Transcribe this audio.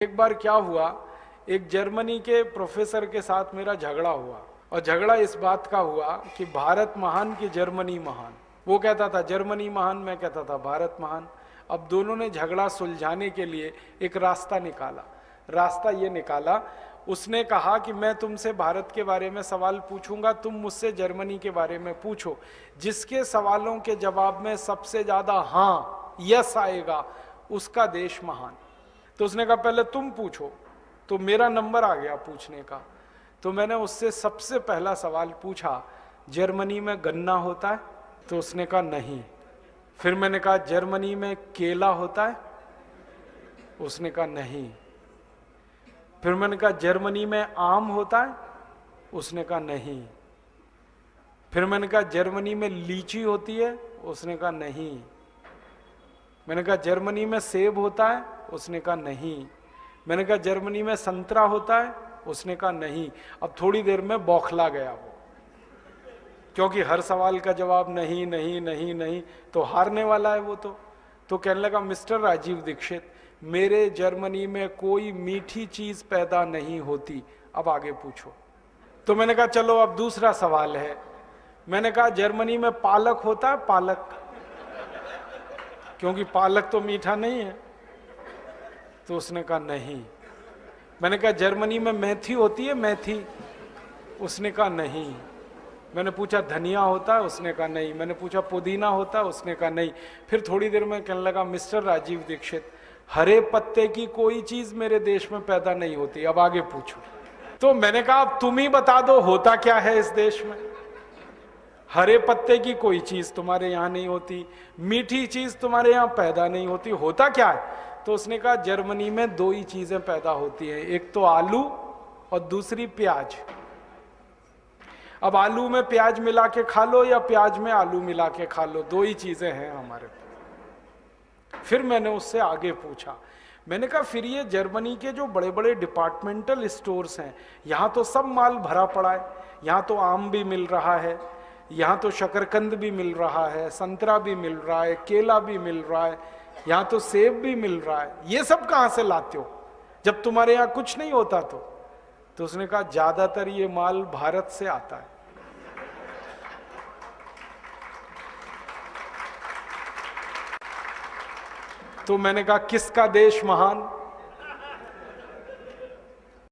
एक बार क्या हुआ, एक जर्मनी के प्रोफेसर के साथ मेरा झगड़ा हुआ और झगड़ा इस बात का हुआ कि भारत महान कि जर्मनी महान। वो कहता था जर्मनी महान, मैं कहता था भारत महान। अब दोनों ने झगड़ा सुलझाने के लिए एक रास्ता निकाला। रास्ता ये निकाला, उसने कहा कि मैं तुमसे भारत के बारे में सवाल पूछूंगा, तुम मुझसे जर्मनी के बारे में पूछो। जिसके सवालों के जवाब में सबसे ज्यादा हाँ यस आएगा उसका देश महान। तो उसने कहा पहले तुम पूछो, तो मेरा नंबर आ गया पूछने का। तो मैंने उससे सबसे पहला सवाल पूछा, जर्मनी में गन्ना होता है? तो उसने कहा नहीं। फिर मैंने कहा जर्मनी में केला होता है? उसने कहा नहीं। फिर मैंने कहा जर्मनी में आम होता है? उसने कहा नहीं। फिर मैंने कहा जर्मनी में लीची होती है? उसने कहा नहीं। मैंने कहा जर्मनी में सेब होता है? उसने कहा नहीं। मैंने कहा जर्मनी में संतरा होता है? उसने कहा नहीं। अब थोड़ी देर में बौखला गया वो, क्योंकि हर सवाल का जवाब नहीं नहीं नहीं नहीं, तो हारने वाला है वो। तो कहने लगा मिस्टर राजीव दीक्षित, मेरे जर्मनी में कोई मीठी चीज पैदा नहीं होती, अब आगे पूछो। तो मैंने कहा चलो अब दूसरा सवाल है। मैंने कहा जर्मनी में पालक होता है? पालक, क्योंकि पालक तो मीठा नहीं है। तो उसने कहा नहीं। मैंने कहा जर्मनी में मेथी होती है? मेथी? उसने कहा नहीं। मैंने पूछा धनिया होता है? उसने कहा नहीं। मैंने पूछा पुदीना होता है? उसने कहा नहीं। फिर थोड़ी देर में कहने लगा मिस्टर राजीव दीक्षित, हरे पत्ते की कोई चीज मेरे देश में पैदा नहीं होती, अब आगे पूछो। तो मैंने कहा अब तुम ही बता दो होता क्या है इस देश में। हरे पत्ते की कोई चीज तुम्हारे यहां नहीं होती, मीठी चीज तुम्हारे यहां पैदा नहीं होती, होता क्या है? तो उसने कहा जर्मनी में दो ही चीजें पैदा होती हैं, एक तो आलू और दूसरी प्याज। अब आलू में प्याज मिला के खा लो या प्याज में आलू मिला के खा लो, दो ही चीजें हैं हमारे पास। फिर मैंने उससे आगे पूछा, मैंने कहा फिर ये जर्मनी के जो बड़े बड़े डिपार्टमेंटल स्टोर्स हैं, यहाँ तो सब माल भरा पड़ा है, यहाँ तो आम भी मिल रहा है, यहाँ तो शकरकंद भी मिल रहा है, संतरा भी मिल रहा है, केला भी मिल रहा है, यहाँ तो सेब भी मिल रहा है, ये सब कहाँ से लाते हो जब तुम्हारे यहाँ कुछ नहीं होता? तो उसने कहा ज्यादातर ये माल भारत से आता है। तो मैंने कहा किसका देश महान?